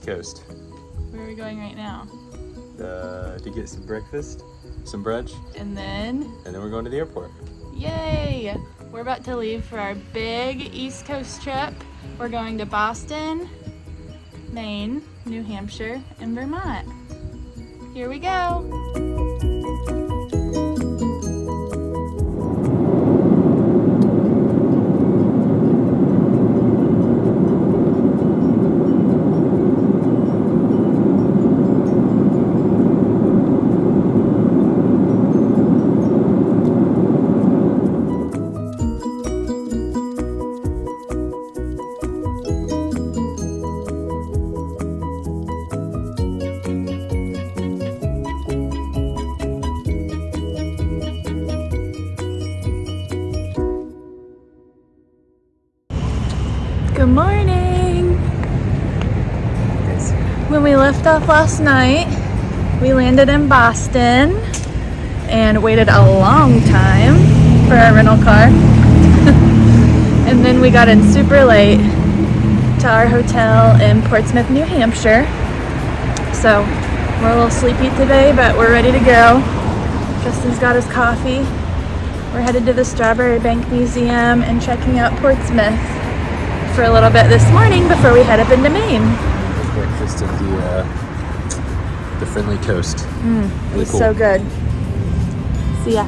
Coast. Where are we going right now? To get some breakfast, some brunch, And then we're going to the airport. yay! We're about to leave for our big East Coast trip. We're going to Boston, Maine, New Hampshire, and Vermont. Here we go. Good morning! When we left off last night, we landed in Boston and waited a long time for our rental car. And then we got in super late to our hotel in Portsmouth, New Hampshire. So we're a little sleepy today, but we're ready to go. Justin's got his coffee. We're headed to the Strawberry Bank Museum and checking out Portsmouth for a little bit this morning before we head up into Maine. Breakfast of the friendly toast. It was so good. See ya.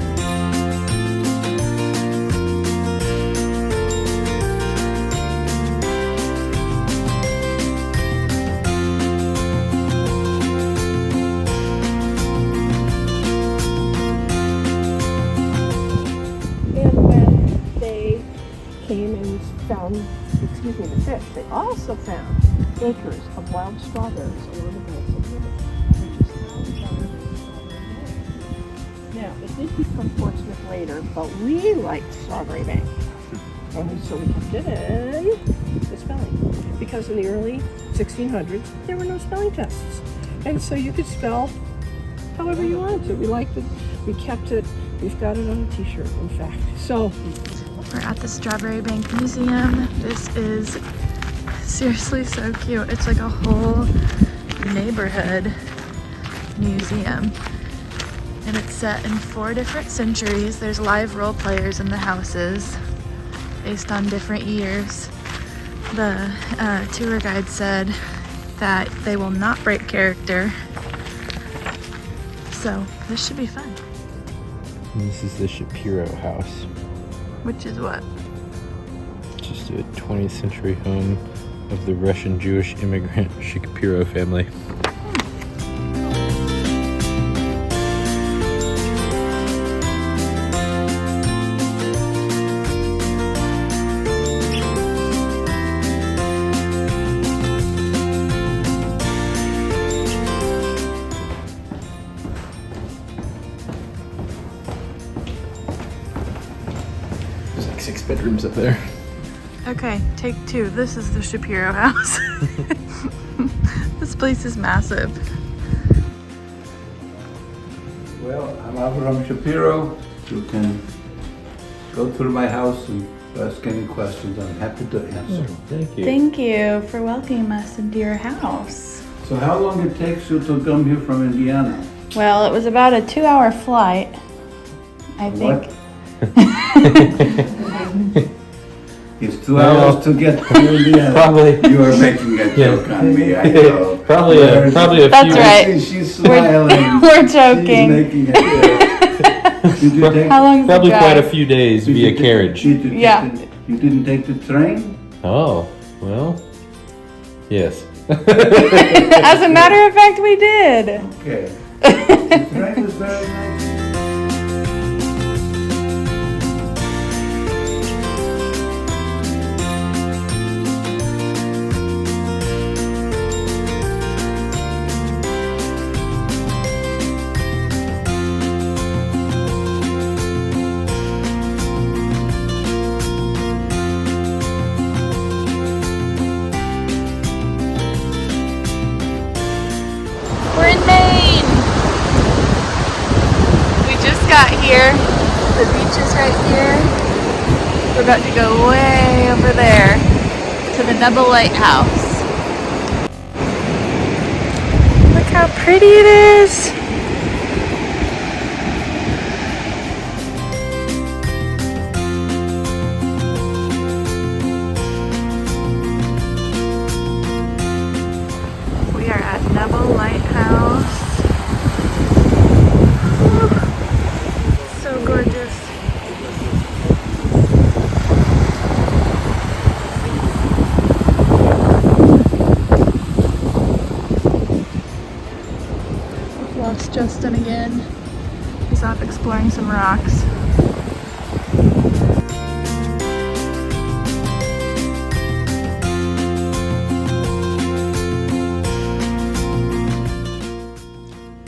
And when they came and found, the fish, they also found acres of wild strawberries along the banks of the river, which is how we got into Strawberry Bank. Now, it did become Portsmouth later, but we liked Strawberry Bank. And so we kept it in the spelling. Because in the early 1600s, there were no spelling tests. And so you could spell however you wanted to. We liked it. We kept it. We've got it on a t-shirt, in fact. So We're at the Strawberry Bank Museum. This is seriously so cute. It's like a whole neighborhood museum. And it's set in 4 different centuries. There's live role players in the houses based on different years. The tour guide said that they will not break character. So this should be fun. This is the Shapiro house. Which is what? Just a 20th century home of the Russian Jewish immigrant Shapiro family. There's like 6 bedrooms up there. Okay, take 2. This is the Shapiro house. This place is massive. Well, I'm Avram Shapiro. You can go through my house and ask any questions. I'm happy to answer. Thank you. Thank you for welcoming us into your house. So how long it takes you to come here from Indiana? Well, it was about a 2-hour flight, I think. What? It's 2 hours to get to Indiana. Probably. You are making a joke on me, I know. Probably a That's few. right. She's smiling. We're She's joking. making a joke. Did you take, How long is Probably the quite a drive? few days did you via take- carriage. did you take Yeah. You didn't take the train? Oh, well, yes. As a matter of fact, we did. Okay. The train was very nice. We're in Maine. We just got here. The beach is right here. We're about to go way over there to the Double Lighthouse. how pretty it is. We are at Neville Lighthouse. Woo, so gorgeous. Lost Justin again. He's off exploring some rocks.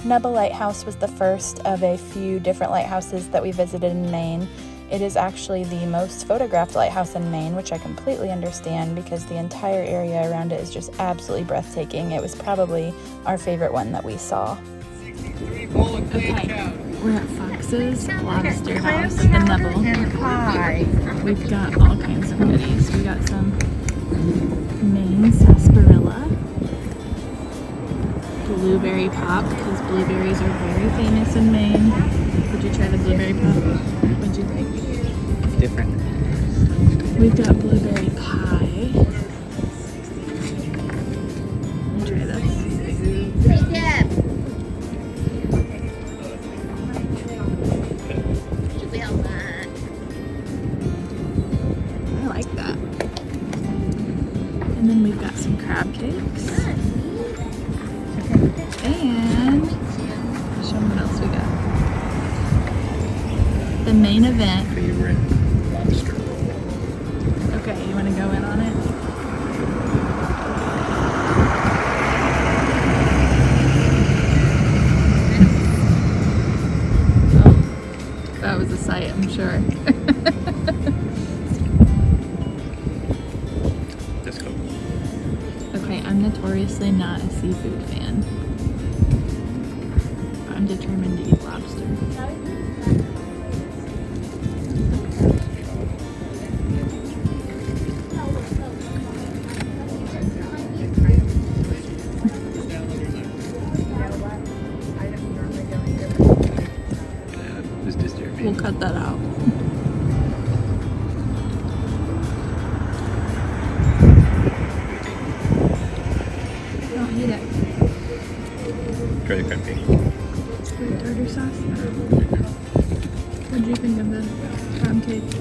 Neville Lighthouse was the first of a few different lighthouses that we visited in Maine. It is actually the most photographed lighthouse in Maine, which I completely understand because the entire area around it is just absolutely breathtaking. It was probably our favorite one that we saw. Okay, we're at Fox's Lobster House in Neville. And pie. We've got all kinds of goodies. We got some Maine sarsaparilla, blueberry pop, because blueberries are very famous in Maine. Did you try the blueberry pop? What'd you think? It's different. We've got blueberry pie. Let me try this. I like that. And then we've got some crab cakes. And show them what else we got. The main event. Favorite lobster roll. Okay, you want to go in on it? Oh, that was a sight, I'm sure. Let's go. Okay, I'm notoriously not a seafood fan. But I'm determined to eat lobster. It's disturbing. We'll cut that out. Don't eat it. Try the crab cake. Sweet tartar sauce. What do you think of the crab cake?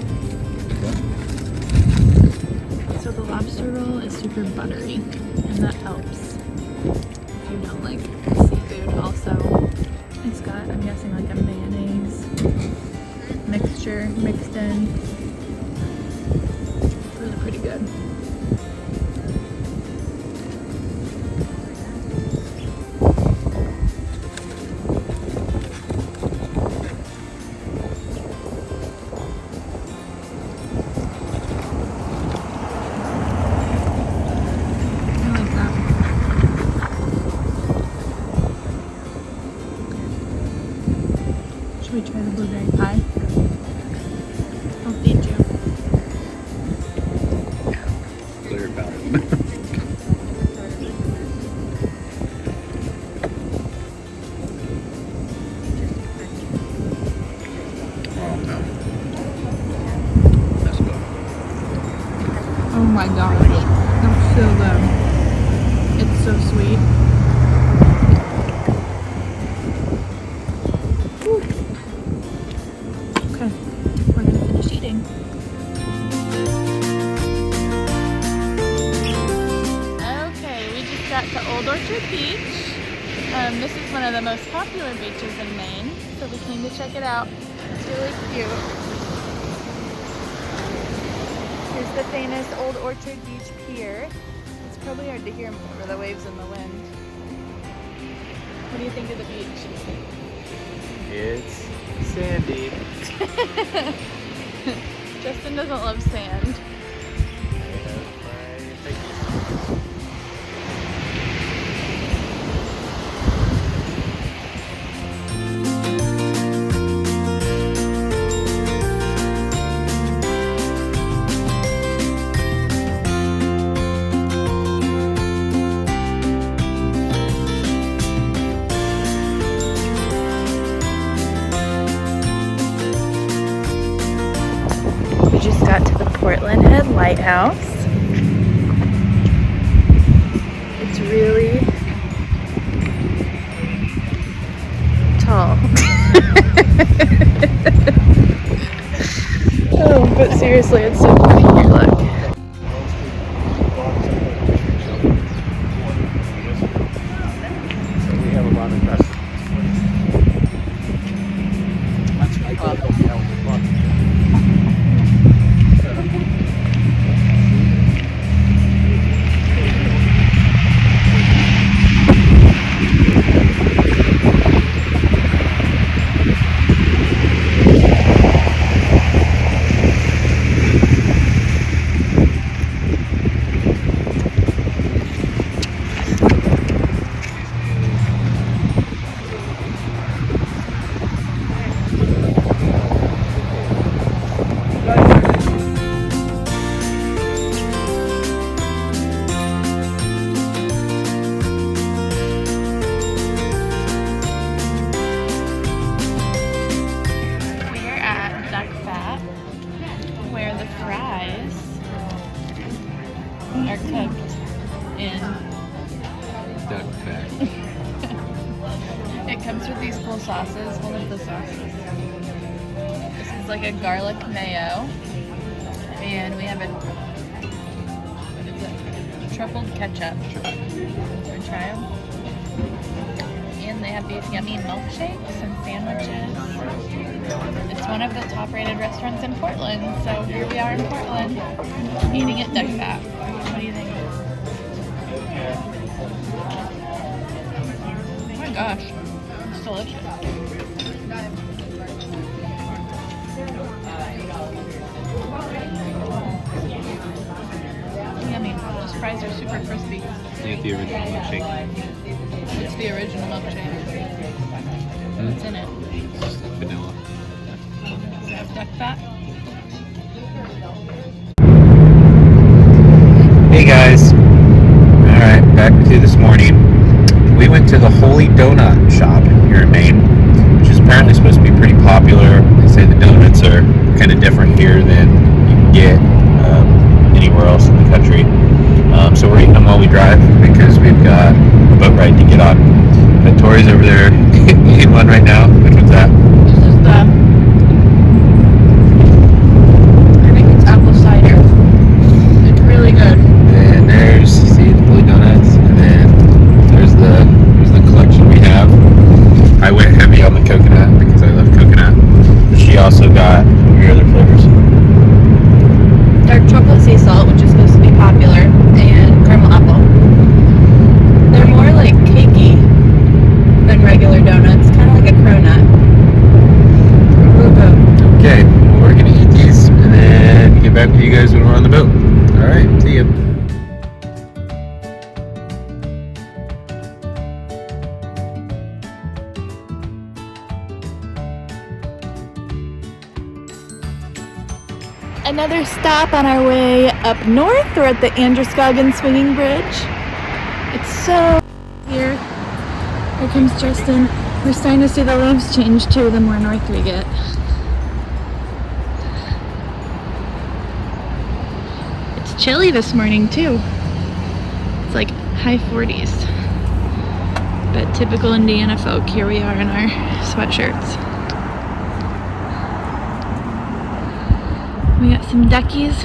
So the lobster roll is super buttery, and that helps if you don't like seafood. Also, it's got, I'm guessing, like a mayonnaise mixture mixed in. Really pretty good. I like that. Should we try the blueberry pie? I'll feed you. Clear about it. Oh no. Let's go. Oh my god. That's so good. It's so sweet. Whew. Okay, we're gonna finish eating. Okay, we just got to Old Orchard Beach. This is one of the most popular beaches in Maine, so we came to check it out. It's really cute. Here's the famous Old Orchard Beach Pier. It's probably hard to hear over the waves and the wind. What do you think of the beach? It's sandy. Justin doesn't love sand. lighthouse. It's really tall. Oh, but seriously, it's so pretty here, look. We have a lot of customers. We're at Duck Fat, where the fries are cooked in. Duck fat. It comes with these cool sauces. One of the sauces. This is like a garlic mayo, and we have a what is it? Truffled ketchup. Wanna try them? And they have these yummy milkshakes and sandwiches. It's one of the top-rated restaurants in Portland, so here we are in Portland, eating at Duck Fat. What do you think? Oh my gosh, it's delicious. Yummy. Those fries are super crispy. You get the original milkshake. It's the original milkshake. What's in it? It's vanilla. Does it have duck fat? Hey guys. Alright, back with you this morning. We went to the Holy Donut shop here in Maine, which is apparently supposed to be pretty popular. They say the donuts are kind of different here than you can get anywhere else in the country. So we're eating them while we drive because we've got a boat ride to get on. But Tori's over there eating one right now. Which one's that? This is the, I think it's apple cider. It's really good. And there's, see, the Holy Donuts, and then there's the collection we have. I went heavy on the coconut because I love coconut. But she also got your other flavors. Dark chocolate sea salt, which is supposed to be popular, and caramel apple. They're more like cakey than regular donuts, kind of like a cronut. Real good. Okay, well, we're gonna eat these and then get back with you guys when we're on the boat. All right, see ya. Another stop on our way up north. We're at the Androscoggin Swinging Bridge. It's so here. Here comes Justin. We're starting to see the leaves change too the more north we get. It's chilly this morning too. It's like high 40s. But typical Indiana folk, here we are in our sweatshirts. We got some duckies.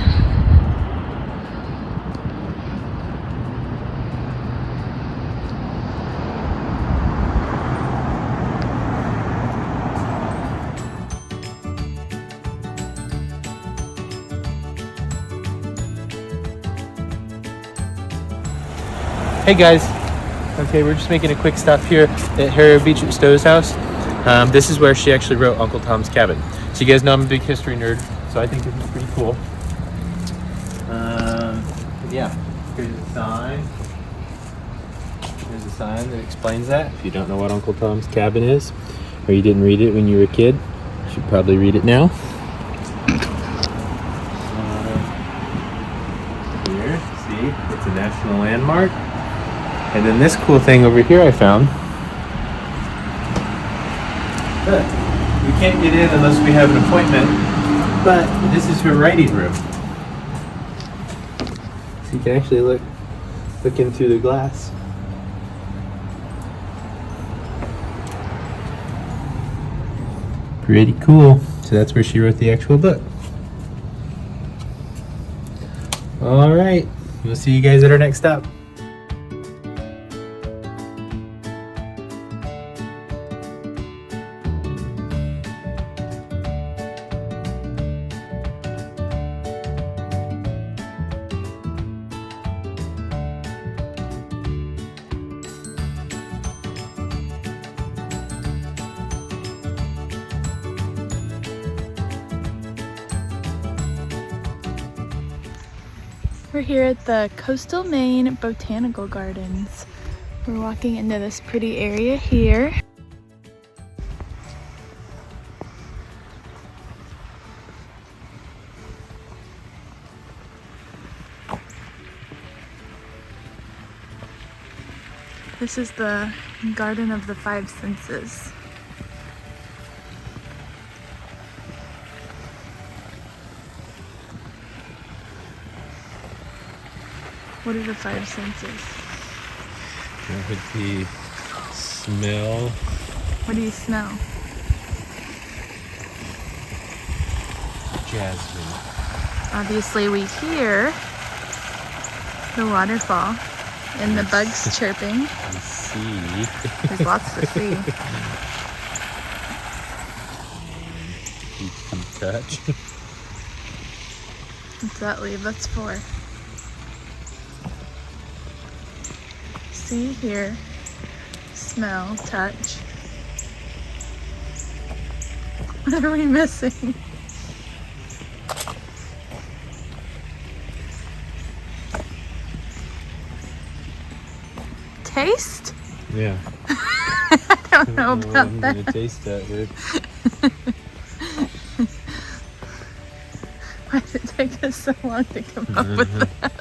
Hey guys. Okay, we're just making a quick stop here at Harrier Beach at Stowe's house. This is where she actually wrote Uncle Tom's Cabin. So you guys know I'm a big history nerd, so I think this is pretty cool. Yeah, here's a sign. There's a sign that explains that. If you don't know what Uncle Tom's Cabin is, or you didn't read it when you were a kid, you should probably read it now. Here, see, it's a national landmark. And then this cool thing over here I found. Look, we can't get in unless we have an appointment, but this is her writing room. So you can actually look in through the glass. Pretty cool. So that's where she wrote the actual book. All right, we'll see you guys at our next stop. We're here at the Coastal Maine Botanical Gardens. We're walking into this pretty area here. This is the Garden of the Five Senses. What are the five senses? That would be smell. What do you smell? Jasmine. Obviously we hear the waterfall and the bugs chirping. And see. There's lots to see. You can touch. What's that leave? That's for. See, hear, smell, touch. What are we missing? Taste? Yeah. I don't know about I'm that. gonna taste that word. Why did it take us so long to come up with that?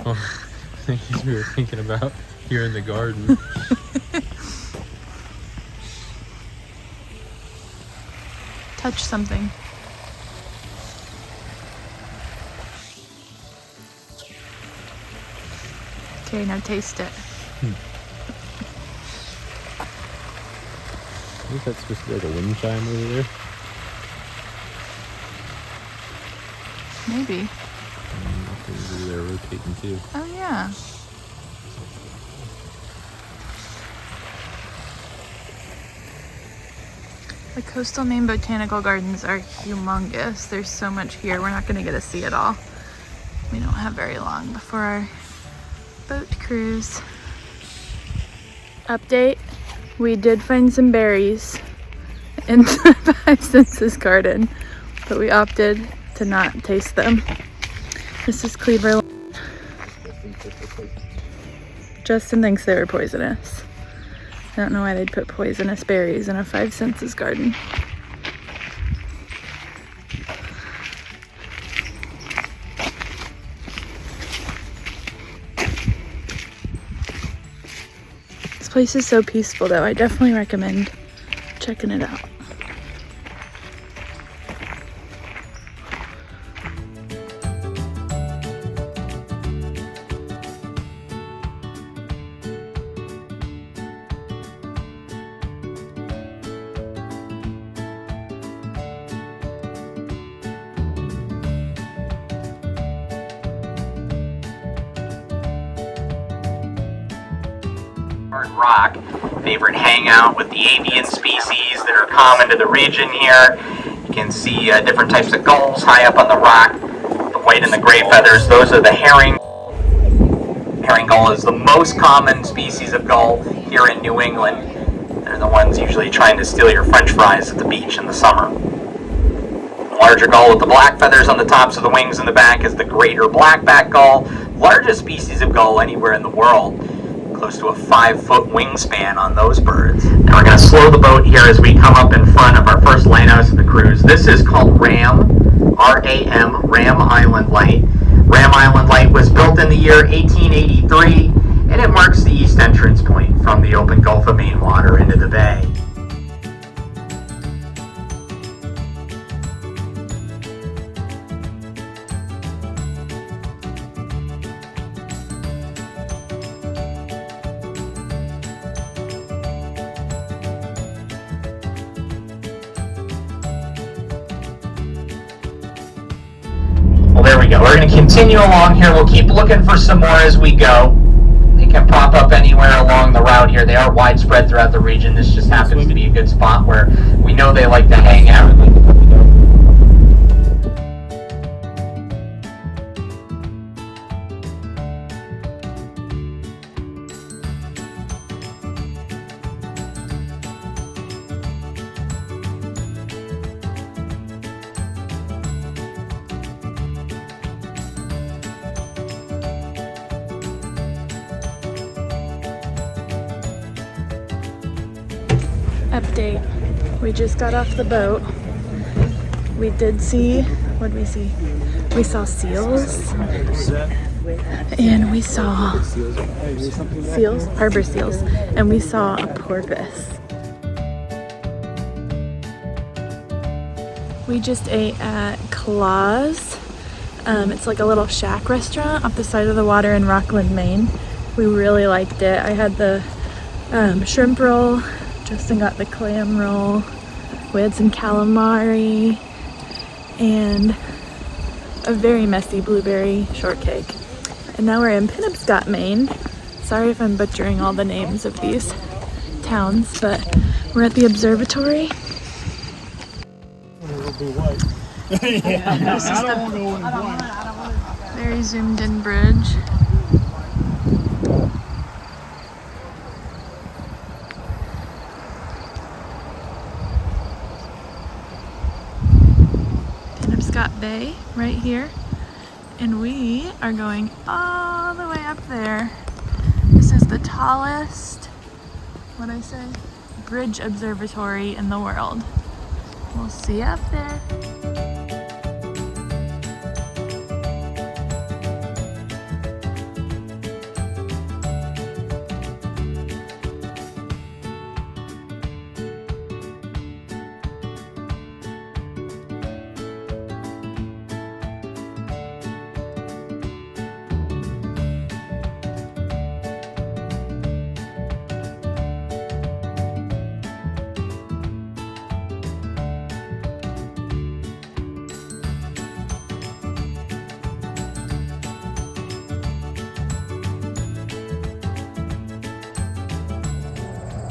Well, I think we were thinking about here in the garden. Touch something. Okay, now taste it. I think that's supposed to be like a wind chime over there. Maybe. Maybe they're rotating too. Oh yeah. The Coastal Maine Botanical Gardens are humongous. There's so much here. We're not going to get to see it all. We don't have very long before our boat cruise. Update. We did find some berries in the Five Senses garden, but we opted to not taste them. This is Cleaver. Justin thinks they were poisonous. I don't know why they'd put poisonous berries in a Five Senses garden. This place is so peaceful though. I definitely recommend checking it out. Rock, favorite hangout with the avian species that are common to the region here. You can see different types of gulls high up on the rock. The white and the gray feathers, those are the herring. Herring gull is the most common species of gull here in New England. They're the ones usually trying to steal your french fries at the beach in the summer. The larger gull with the black feathers on the tops of the wings and the back is the greater blackback gull, largest species of gull anywhere in the world. Close to a 5-foot wingspan on those birds. Now we're going to slow the boat here as we come up in front of our first lighthouse of the cruise. This is called Ram, R-A-M, Ram Island Light. Ram Island Light was built in the year 1883, and it marks the east entrance point from the open Gulf of Maine water into the bay. there we go. We're going to continue along here. We'll keep looking for some more as we go. They can pop up anywhere along the route here. They are widespread throughout the region. This just happens to be a good spot where we know they like to hang out. Update. We just got off the boat. We did see, what did we see? We saw seals. And we saw seals, harbor seals. And we saw a porpoise. We just ate at Claw's. It's like a little shack restaurant off the side of the water in Rockland, Maine. We really liked it. I had the shrimp roll. Justin got the clam roll. We had some calamari and a very messy blueberry shortcake. And now we're in Penobscot, Maine. Sorry if I'm butchering all the names of these towns, but we're at the observatory. This is the very zoomed in bridge. Penobscot Bay right here, and we are going all the way up there. This is the tallest, what'd I say, bridge observatory in the world. We'll see you up there.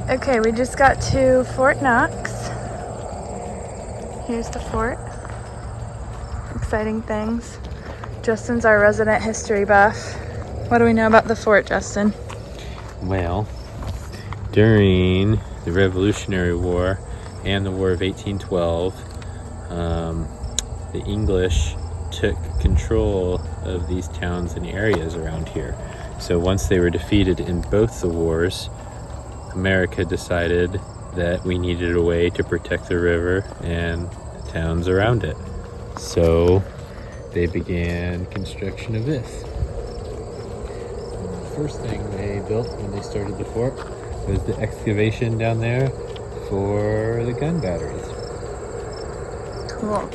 Okay, we just got to Fort Knox. Here's the fort. Exciting things. Justin's our resident history buff. What do we know about the fort, Justin? Well, during the Revolutionary War and the War of 1812, the English took control of these towns and areas around here. So once they were defeated in both the wars, America decided that we needed a way to protect the river and the towns around it. So they began construction of this. The first thing they built when they started the fort was the excavation down there for the gun batteries. Cool.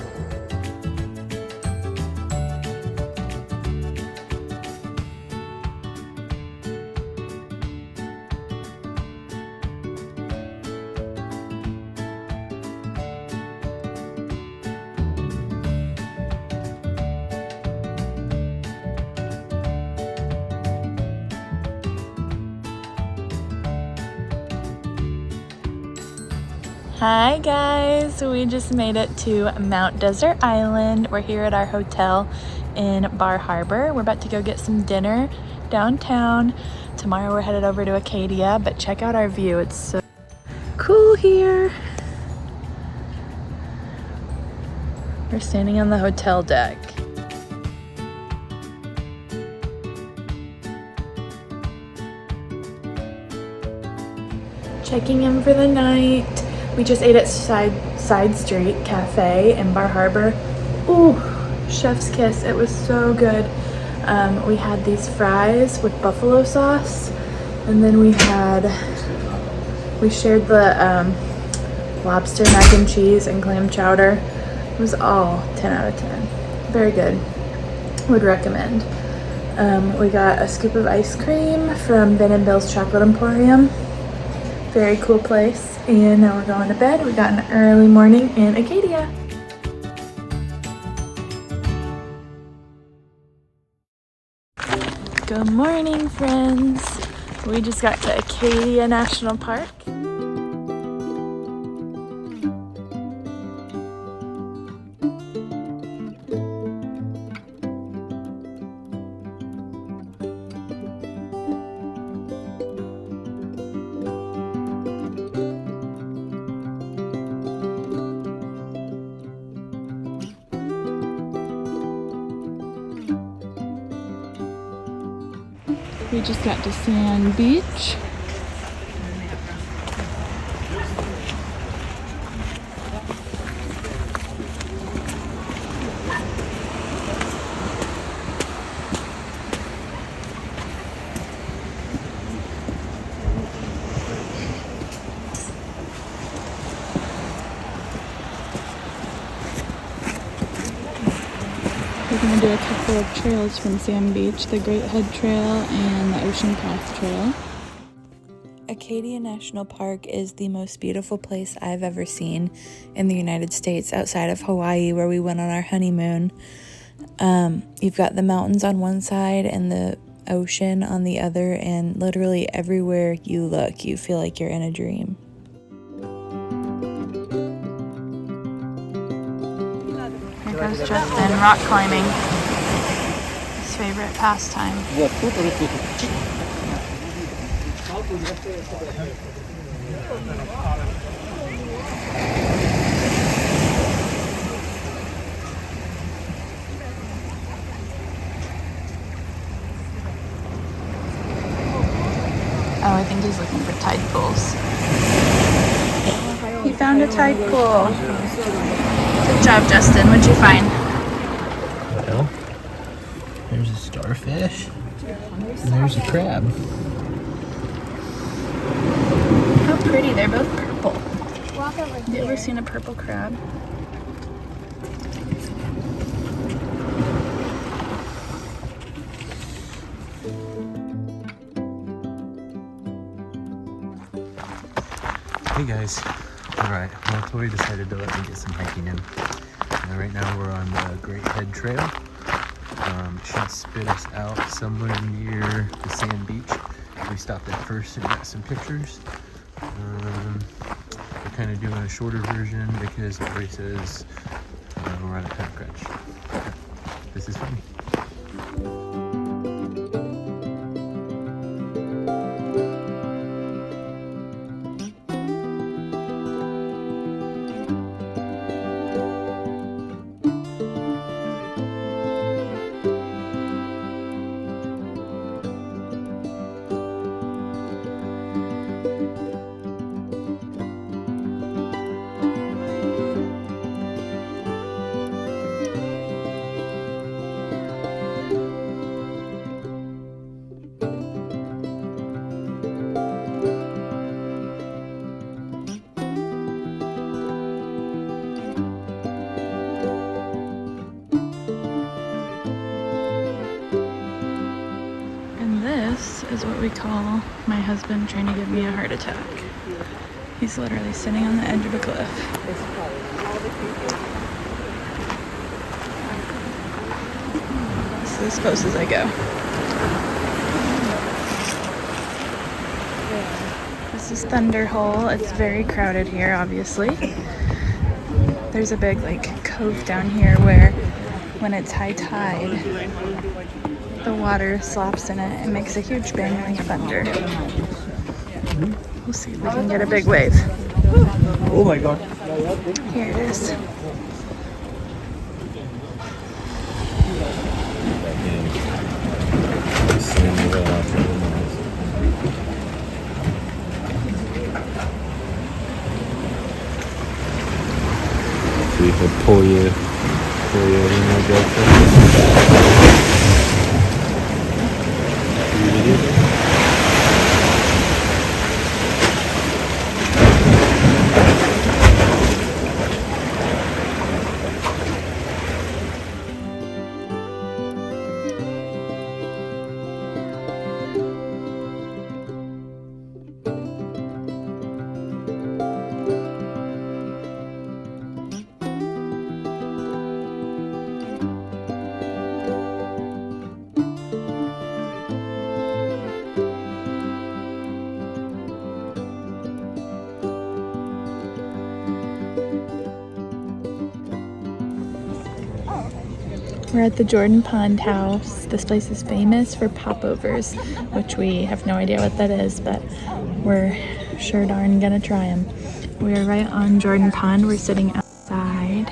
Hi guys, we just made it to Mount Desert Island. We're here at our hotel in Bar Harbor. We're about to go get some dinner downtown. Tomorrow we're headed over to Acadia, but check out our view. It's so cool here. We're standing on the hotel deck. Checking in for the night. We just ate at Side Street Cafe in Bar Harbor. Ooh, chef's kiss. It was so good. We had these fries with buffalo sauce, and then we shared the lobster mac and cheese and clam chowder. It was all 10 out of 10. Very good. Would recommend. We got a scoop of ice cream from Ben & Bill's Chocolate Emporium. Very cool place. And now we're going to bed. We got an early morning in Acadia. Good morning, friends. We just got to Acadia National Park. We just got to Sand Beach. We're going to do a couple of trails from Sand Beach, the Great Head Trail and the Ocean Path Trail. Acadia National Park is the most beautiful place I've ever seen in the United States outside of Hawaii, where we went on our honeymoon. You've got the mountains on one side and the ocean on the other, and literally everywhere you look, you feel like you're in a dream. Here goes Justin, rock climbing. His favorite pastime. Oh, I think he's looking for tide pools. He found a tide pool. Good job, Justin. What'd you find? Well, there's a starfish, and there's a crab. How pretty. They're both purple. Have you ever seen a purple crab? Hey guys. Alright, well Tori decided to let me get some hiking in. Right now we're on the Great Head Trail. It should spit us out somewhere near the Sand Beach. We stopped at first and got some pictures. We're kind of doing a shorter version because Tori says we're on a time crunch. This is fun. This is what we call my husband trying to give me a heart attack. He's literally sitting on the edge of a cliff. This is as close as I go. This is Thunder Hole. It's very crowded here, obviously. There's a big cove down here where when it's high tide, the water slops in it and makes a huge bang like thunder. We'll see if we can get a big wave. Oh my god. Here it is. We could pull you in there, go. We're at the Jordan Pond House. This place is famous for popovers, which we have no idea what that is, but we're sure darn gonna try them. We're right on Jordan Pond. We're sitting outside.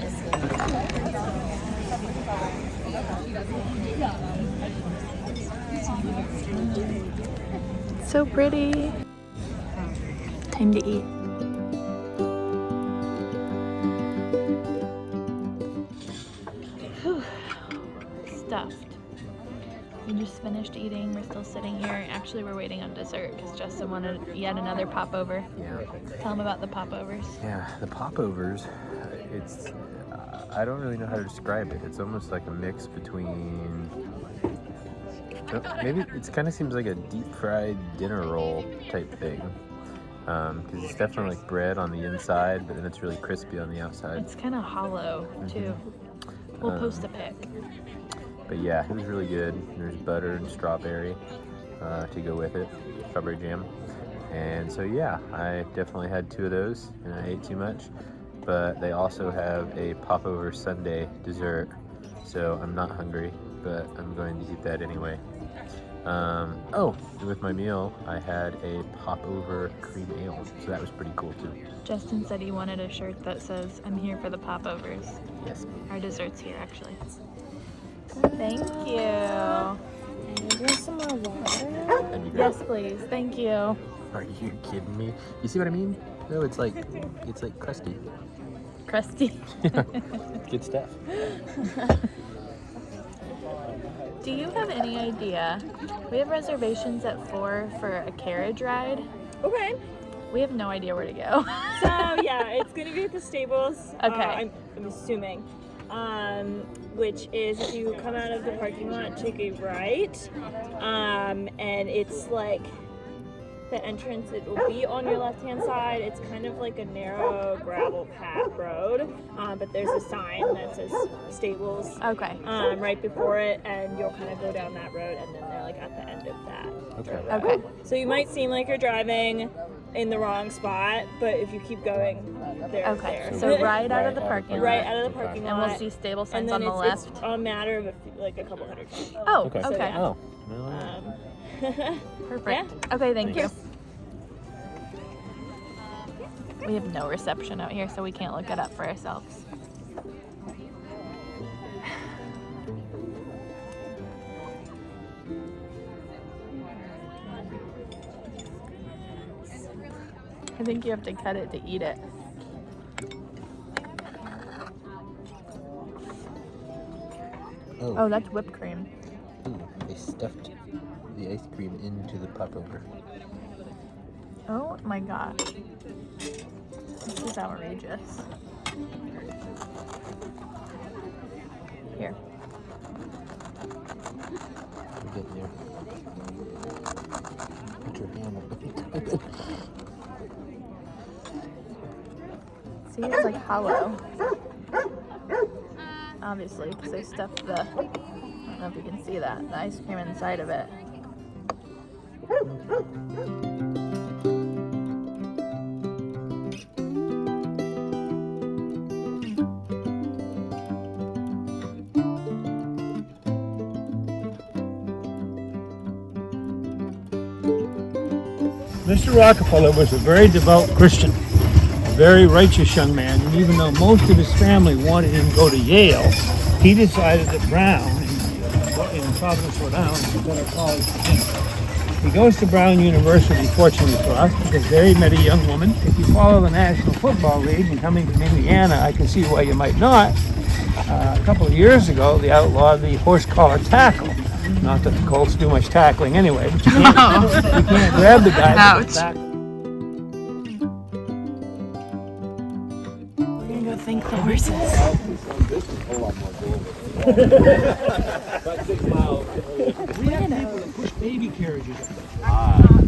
So pretty. Time to eat. Whew. Stuffed. We just finished eating. We're still sitting here. Actually, we're waiting on dessert because Justin wanted yet another popover. Yeah. Tell him about the popovers. Yeah, the popovers, it's, I don't really know how to describe it. It's almost like a mix between, maybe it kind of seems like a deep fried dinner roll type thing. Because it's definitely like bread on the inside, but then it's really crispy on the outside. It's kind of hollow, too. We'll post a pic. But yeah, it was really good. There's butter and strawberry to go with it, strawberry jam. And so yeah, I definitely had 2 of those, and I ate too much. But they also have a popover sundae dessert, so I'm not hungry, but I'm going to eat that anyway. Oh, with my meal, I had a popover cream ale, so that was pretty cool too. Justin said he wanted a shirt that says, "I'm here for the popovers." Yes. Our dessert's here, actually. Thank you. And you want some more water? That'd be great. Yes, please. Thank you. Are you kidding me? You see what I mean? No, it's like crusty. Crusty. Good stuff. Do you have any idea? We have reservations at 4 for a carriage ride. Okay. We have no idea where to go. So yeah, it's gonna be at the stables. Okay. I'm assuming. Which is if you come out of the parking lot, take a right, and it's like the entrance. It will be on your left-hand side. It's kind of like a narrow gravel path road, but there's a sign that says stables. Okay. Right before it, and you'll kind of go down that road, and then they're like at the end of that. Okay. Okay. So you might seem like you're driving in the wrong spot, but if you keep going, they're Okay. there. So right out of the parking lot. Right out of the parking And lot. we'll see stable and signs then on the left. it's a matter of like a couple hundred feet. Oh, Okay. okay. yeah. Oh. No. Perfect. Okay, thank you. Thanks. We have no reception out here, so we can't look it up for ourselves. I think you have to cut it to eat it. Oh, that's whipped cream. Ooh, they stuffed the ice cream into the popover. Oh my gosh. This is outrageous. Here. We're getting there. Put your hand up. See, it's like hollow. Obviously, because they stuffed the, I don't know if you can see that, the ice cream inside of it. Mr. Rockefeller was a very devout Christian, a very righteous young man, and even though most of his family wanted him to go to Yale, he decided that Brown, in Providence, Rhode Island, was a better college for him. He goes to Brown University, fortunately for us, because there he met a young woman. If you follow the National Football League and coming from Indiana, I can see why you might not. A couple of years ago, they outlawed the horse collar tackle. Not that the Colts do much tackling anyway, but you can't grab the guy. Ouch. Back. We're gonna go thank the horses. We have people that push baby carriages.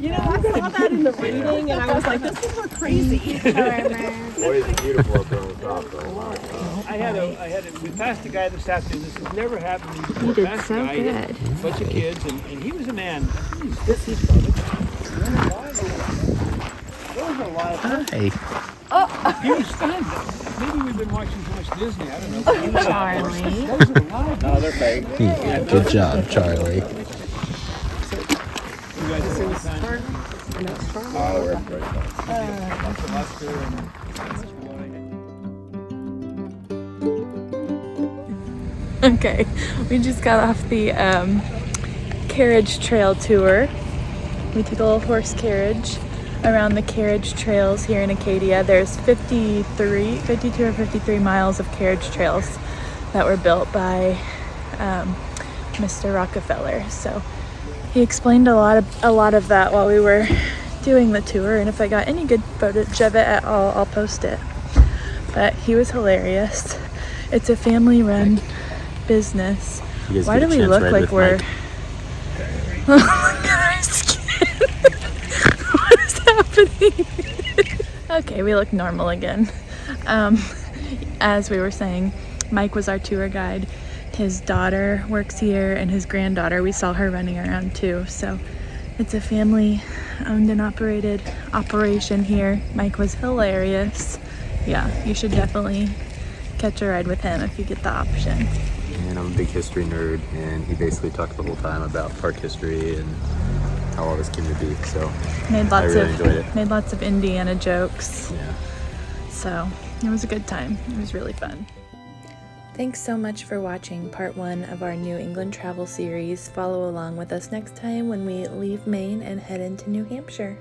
You know, I saw that in the reading, and I was like, this is crazy. Boy, it's beautiful up there on the top, though. We passed a guy this afternoon. This has never happened before. You did Passed so a guy, good. a bunch of kids, and he was a man. He's 50 probably. Hi. Oh, He was stunned. Maybe we've been watching too much Disney. I don't know. Charlie. Those are live. No, they're fake. Yeah, good job, Charlie. You guys see what's on? Oh, we're great. Lots of lobster and Okay, we just got off the carriage trail tour. We took a little horse carriage around the carriage trails here in Acadia. There's 52 or 53 miles of carriage trails that were built by Mr. Rockefeller. So he explained a lot of that while we were doing the tour, and if I got any good footage of it at all, I'll post it. But he was hilarious. It's a family-run business. Why do we look like we're... Oh my god, our skin. What is happening? Okay, we look normal again. As we were saying, Mike was our tour guide. His daughter works here, and his granddaughter, we saw her running around too. So it's a family owned and operated operation here. Mike was hilarious. Yeah, you should definitely catch a ride with him if you get the option. And I'm a big history nerd, and he basically talked the whole time about park history and how all this came to be. So I really enjoyed it. Made lots of Indiana jokes. Yeah. So it was a good time. It was really fun. Thanks so much for watching part 1 of our New England travel series. Follow along with us next time when we leave Maine and head into New Hampshire.